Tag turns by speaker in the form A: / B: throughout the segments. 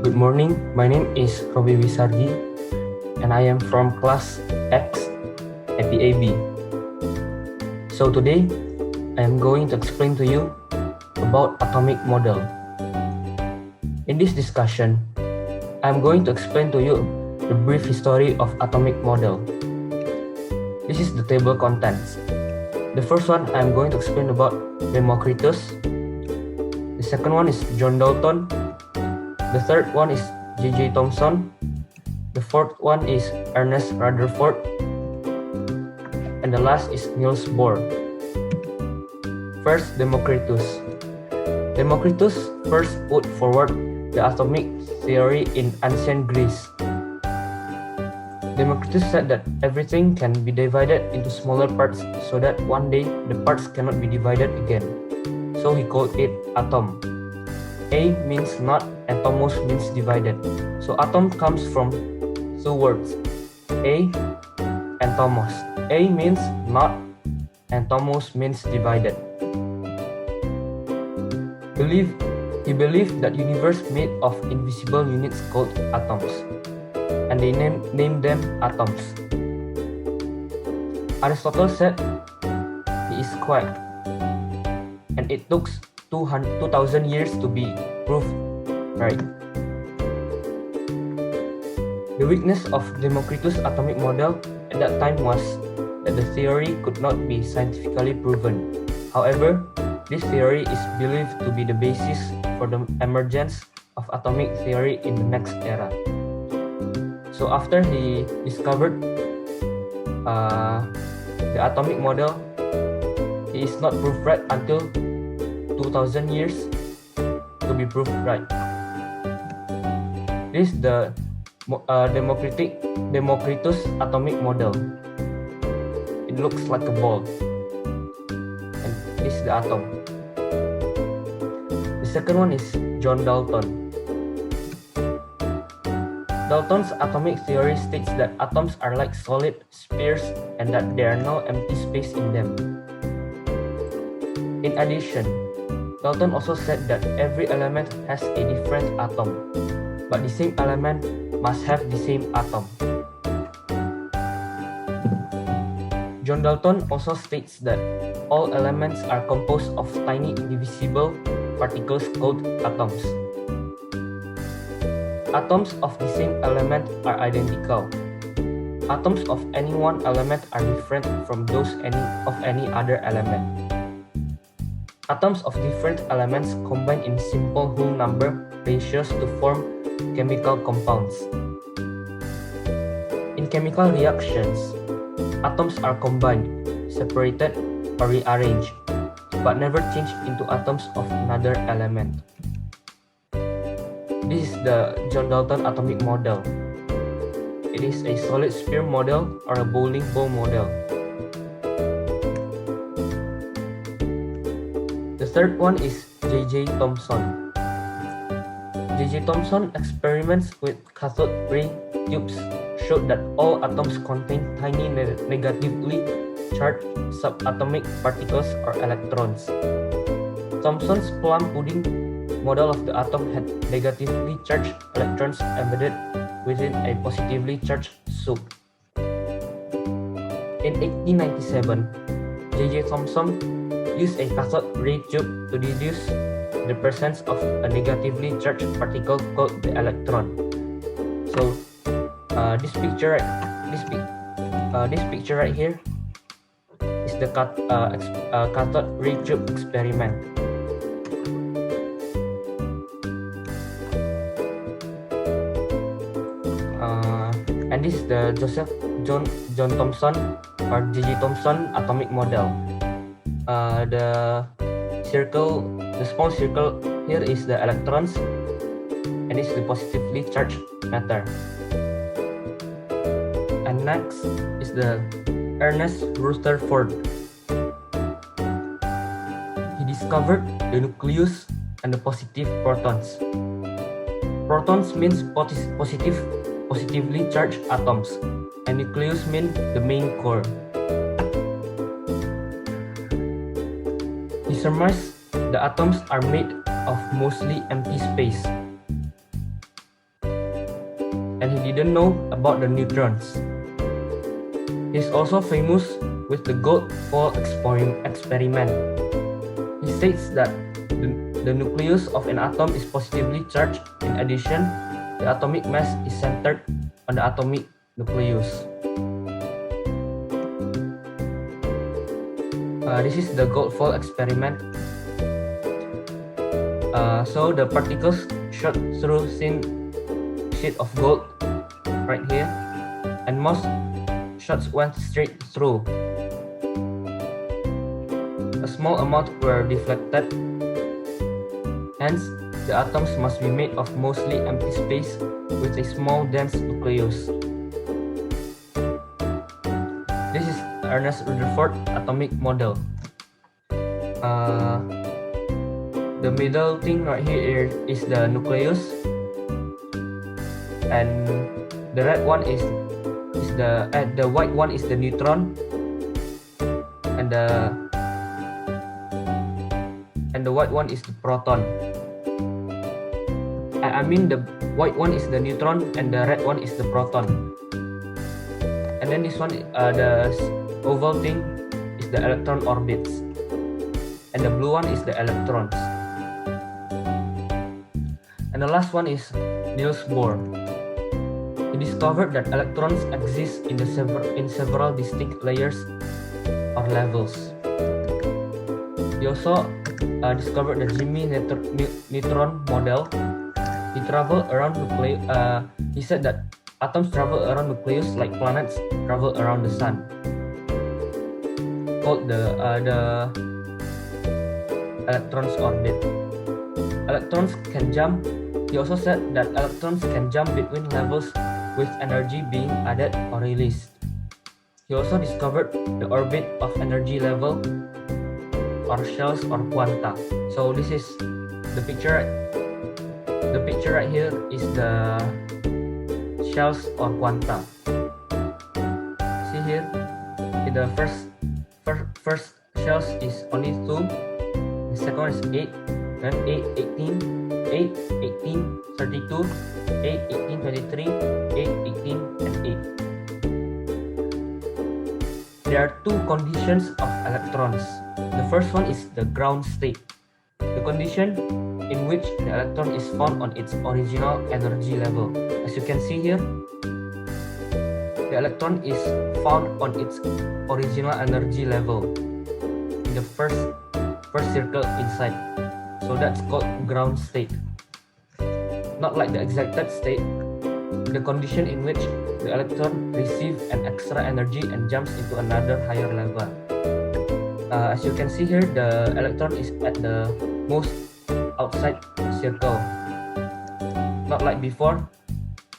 A: Good morning, my name is Robi Wisargi and I am from class X at the AB. So today, I am going to explain to you about atomic model. In this discussion, I am going to explain to you the brief history of atomic model. This is the table contents. The first one I am going to explain about Democritus. The second one is John Dalton. The third one is J.J. Thomson. The fourth one is Ernest Rutherford. And the last is Niels Bohr. First, Democritus. Democritus first put forward the atomic theory in ancient Greece. Democritus said that everything can be divided into smaller parts so that one day the parts cannot be divided again. So he called it atom. A means not and tomos means divided. So atom comes from two words, A and tomos. A means not and tomos means divided. He believed that universe made of invisible units called atoms, and they named them atoms. Aristotle said he is quack, and it took 2,000 years to be proved right. The weakness of Democritus' atomic model at that time was that the theory could not be scientifically proven. However, this theory is believed to be the basis for the emergence of atomic theory in the next era. So after he discovered the atomic model, he is not proved right until 2,000 years to be proved right. This is the Democritus atomic model. It looks like a ball, and this is the atom. The second one is John Dalton. Dalton's atomic theory states that atoms are like solid spheres and that there are no empty space in them. In addition, Dalton also said that every element has a different atom, but the same element must have the same atom. John Dalton also states that all elements are composed of tiny indivisible particles called atoms. Atoms of the same element are identical. Atoms of any one element are different from those of any other element. Atoms of different elements combine in simple whole number ratios to form chemical compounds. In chemical reactions, atoms are combined, separated, or rearranged, but never changed into atoms of another element. This is the John Dalton atomic model. It is a solid sphere model or a bowling ball model. The third one is J.J. Thomson. J.J. Thomson experiments with cathode ray tubes showed that all atoms contain tiny negatively charged subatomic particles or electrons. Thomson's plum pudding model of the atom had negatively charged electrons embedded within a positively charged soup. In 1897, J.J. Thomson used a cathode ray tube to deduce the presence of a negatively charged particle called the electron. So, this picture right here is the cathode ray tube experiment. And this is the John Thomson or J.J. Thomson atomic model. The small circle here is the electrons, and this is the positively charged matter. And next is the Ernest Rutherford. He discovered the nucleus and the positive protons. Protons means positively charged atoms, and nucleus means the main core. He surmised the atoms are made of mostly empty space. and he didn't know about the neutrons. He's also famous with the gold foil experiment. He states that the nucleus of an atom is positively charged. In addition, the atomic mass is centered on the atomic nucleus. This is the gold foil experiment. So the particles shot through thin sheet of gold right here, and most shots went straight through. A small amount were deflected. Hence, the atoms must be made of mostly empty space with a small dense nucleus. This is Ernest Rutherford atomic model. The middle thing right here is the nucleus, and the red one is the white one is the neutron, and the white one is the proton. I mean the white one is the neutron and the red one is the proton. And then this one, the oval thing is the electron orbits, and the blue one is the electrons. And the last one is Niels Bohr. He discovered that electrons exist in several distinct layers or levels. He also discovered the Jimmy Neutron model. He traveled around he said that atoms travel around nucleus like planets travel around the sun, called the electrons orbit. Electrons can jump. He also said that electrons can jump between levels with energy being added or released. He also discovered the orbit of energy level or shells or quanta. So this is the picture. The picture right here is the shells or quanta. See here, in the first shells is only 2. The second one is 8, then 8, 18. 8, 18, 32, 8, 18, 23, 8, 18, and 8. There are two conditions of electrons. The first one is the ground state, the condition in which the electron is found on its original energy level. As you can see here, the electron is found on its original energy level in the first circle inside. So that's called ground state. Not like the excited state, the condition in which the electron receives an extra energy and jumps into another higher level. As you can see here, the electron is at the most outside circle. Not like before,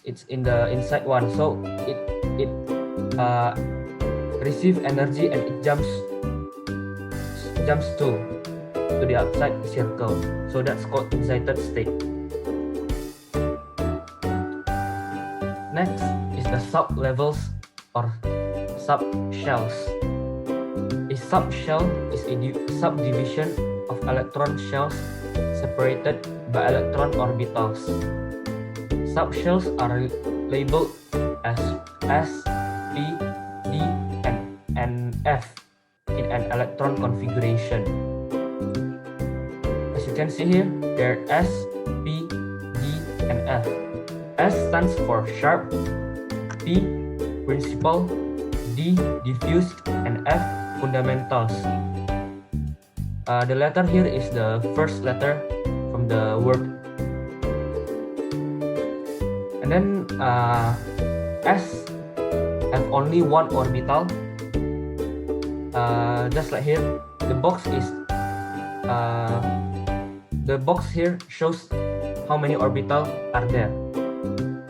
A: it's in the inside one. So it receives energy and it jumps to the outside circle. So that's called excited state. Next is the sub-levels or sub-shells. A sub-shell is a subdivision of electron shells separated by electron orbitals. Sub-shells are labeled as S, P, D, and F in an electron configuration. As you can see here, there are S, P, D, and F. S stands for sharp, P, principal, D, diffuse, and F, fundamentals. The letter here is the first letter from the word. And then S have only one orbital. Just like here, the box here shows how many orbitals are there.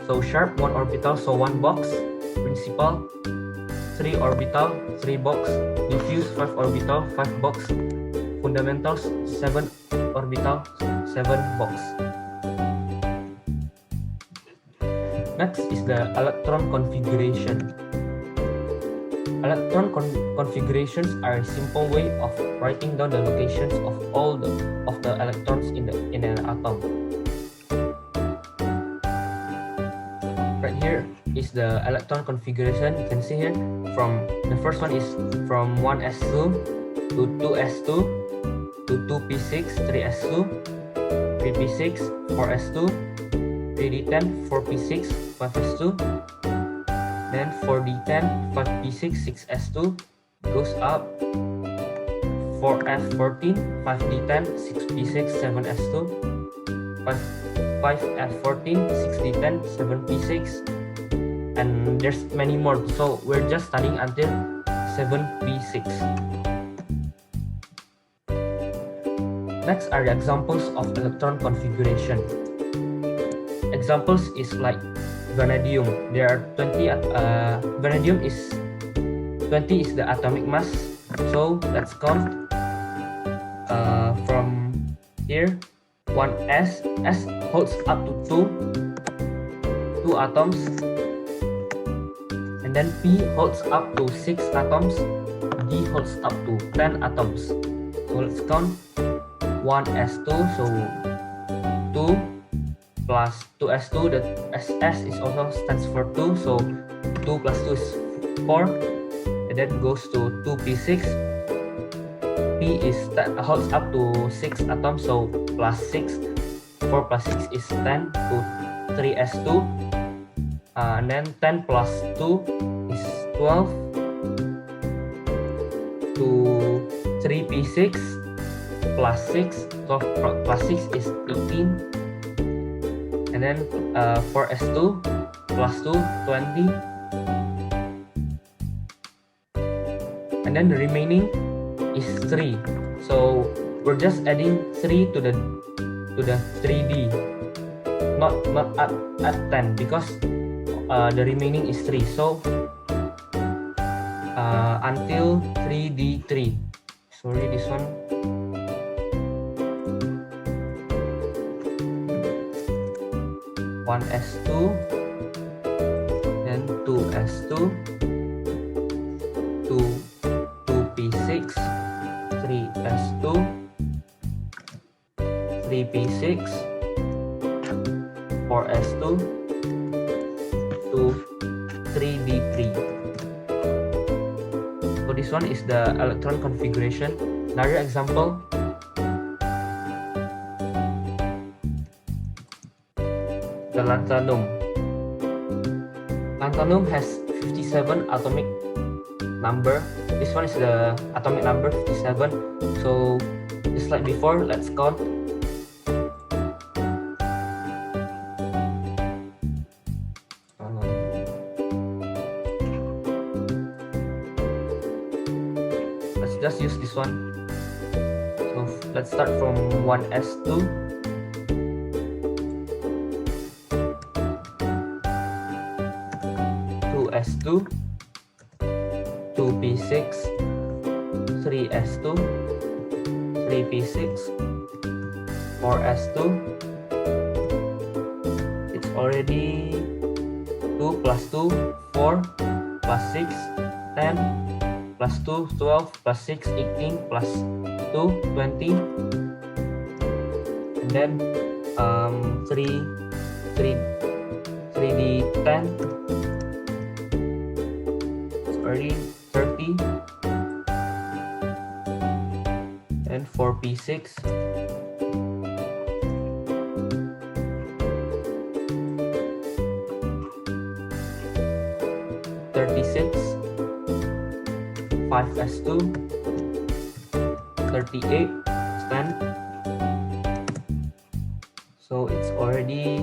A: So sharp, 1 orbital, so 1 box. Principal, 3 orbital, 3 box. Diffuse, 5 orbital, 5 box. Fundamentals, 7 orbital, 7 box. Next is the electron configuration. Electron configurations are a simple way of writing down the locations of all the electrons in an atom. Right here is the electron configuration. You can see here from the first one is from 1s2 to 2s2 to 2p6, 3s2, 3p6, 4s2, 3d10, 4p6, 5s2, then 4d10, 5p6, 6s2, goes up 4f14, 5d10, 6p6, 7s2, 5f14, 6d10, 7p6, and there's many more. So we're just studying until 7p6. Next are the examples of electron configuration. Examples is like vanadium. There are 20. Vanadium is 20 is the atomic mass. So let's count from here. 1s, s holds up to two atoms, and then p holds up to 6 atoms, d holds up to 10 atoms. So let's count 1s2, so 2 plus 2s2, the ss is also stands for 2, so 2 plus 2 is 4, and then goes to 2p6. P holds up to 6 atoms, so plus 6, 4 plus 6 is 10 to 3s2, and then 10 plus 2 is 12 to 3p6 plus 6, 12 plus 6 is 18, and then 4s2 plus 2, 20, and then the remaining is 3. So we're just adding 3 to the 3D, not at 10, because the remaining is 3. So until 3D3. Sorry, this one. One S2, then 2s2, 2p6, 3s2, 3p6, 4s2, to 3d3. So this one is the electron configuration. Another example, the lanthanum. Lanthanum has 57 atomic number. This one is the atomic number 57. So just like before, let's count. Let's just use this one. So let's start from 1s2. 2s2, 2p6, 3s2, 3p6, 4s2. It's already 2 plus 2, 4 plus 6, 10 plus 2, 12 plus 6, 18 plus 2, 20, and then 3d10, already 30, and 4p6, 36, 5s2, 38, stand. So it's already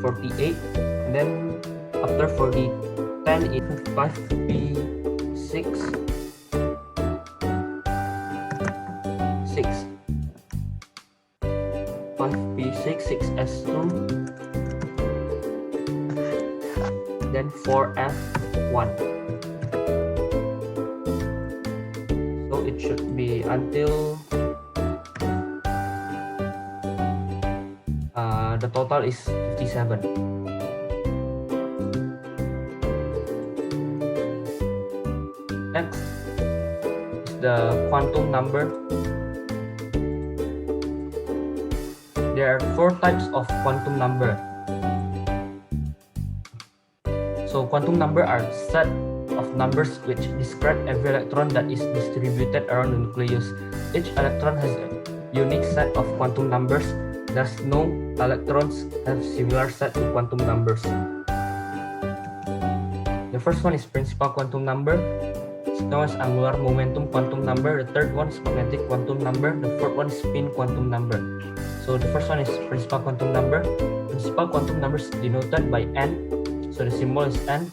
A: 48, and then after 10 is 5p6, 5p6, 6s2, then 4f1. So it should be until the total is 57. Next is the quantum number. there are 4 types of quantum number. So quantum number are set of numbers which describe every electron that is distributed around the nucleus. Each electron has a unique set of quantum numbers. Thus, no electrons have similar set of quantum numbers. The first one is principal quantum number. It's known as angular momentum quantum number. The third one is magnetic quantum number. The fourth one is spin quantum number. So the first one is principal quantum number. Principal quantum number is denoted by N. So the symbol is N.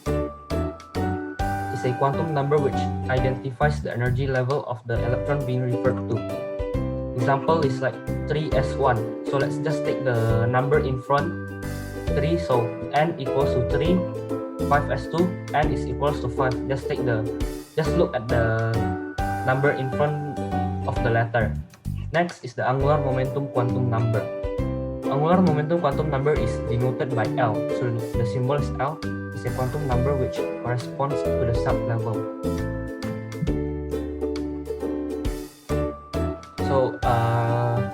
A: It's a quantum number which identifies the energy level of the electron being referred to. Example is like 3s1. So let's just take the number in front, 3. So N equals to 3. 5s2, N is equals to 5. Just look at the number in front of the letter. Next is the angular momentum quantum number. Angular momentum quantum number is denoted by L. So the symbol is L. It's a quantum number which corresponds to the sublevel. So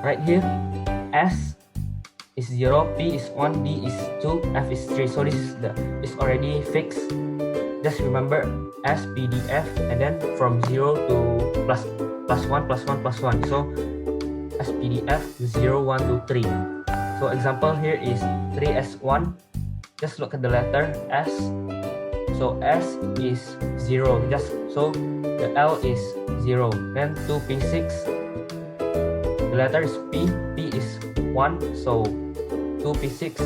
A: right here, S is 0, P is 1, D is 2, F is 3. So this is already fixed. Just remember S, P, D, F, and then from 0 to plus 1, plus 1, plus 1. So S, P, D, F, 0, 1, 2, 3. So example here is 3s1. Just look at the letter S. So S is 0. So the L is 0. Then 2p6. The letter is P. P is 1. So 2p6.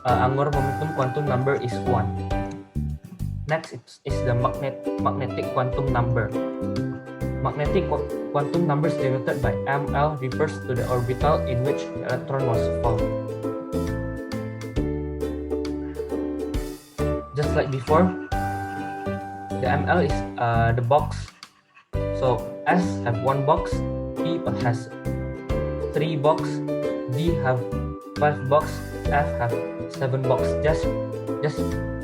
A: Angular momentum quantum number is 1. Next is the magnetic quantum number. Magnetic quantum number is denoted by ML, refers to the orbital in which the electron was found. Just like before, the ML is the box. So S have 1 box, P has 3 box, D have 5 box, F have 7 box. Just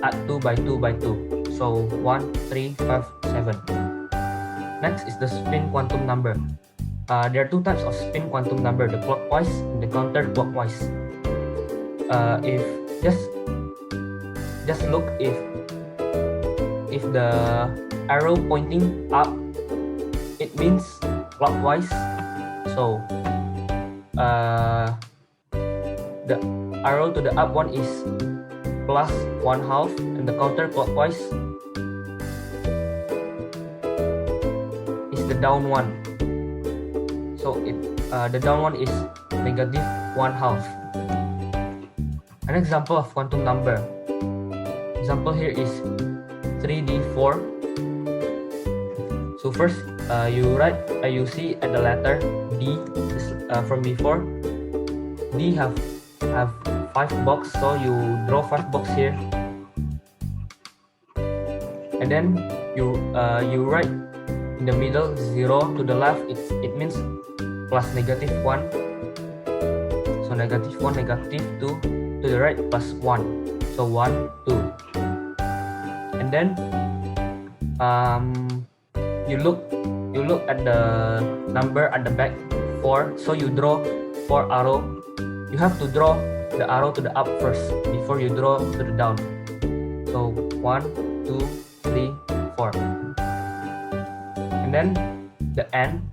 A: add 2 by 2 by 2. So 1, 3, 5, 7. Next is the spin quantum number. There are 2 types of spin quantum number, the clockwise and the counterclockwise. If just look if the arrow pointing up, it means clockwise. So the arrow to the up one is plus 1/2, and the counterclockwise is the down one. So the down one is negative 1/2. An example of quantum number. Example here is 3d4. So first you see at the letter D from before. D have 5 box, so you draw 5 box here, and then you write in the middle 0 to the left. It means plus negative 1. So negative 1, negative 2, to the right plus 1. So 1, 2. And then you look at the number at the back 4. So you draw 4 arrow. You have to draw the arrow to the up first before you draw to the down. So 1, 2, 3, 4. And then the N,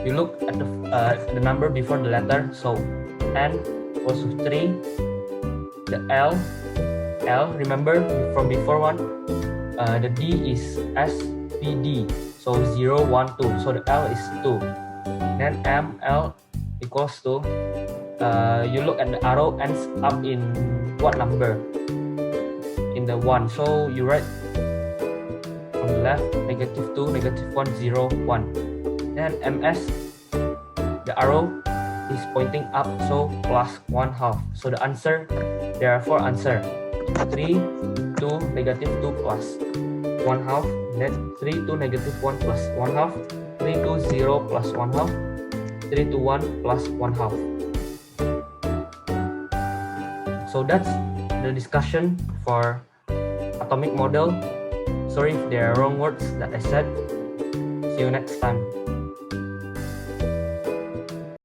A: you look at the number before the letter. So N equals to 3. The L, remember from before one, the D is SPD. So 0, 1, 2. So the L is 2. Then M, L equals to, you look at the arrow ends up in what number? In the 1. So you write from the left, negative 2, negative 1, 0, 1. Then MS, the arrow is pointing up, so plus 1/2. So the answer, there are 4 answers. 3, 2, negative 2 plus 1/2. Then 3, 2, negative 1 plus 1/2. 3, 2, 0 plus 1/2. 3, 2, 1 plus 1/2. So that's the discussion for atomic model. Sorry if there are wrong words that I said. See you next time.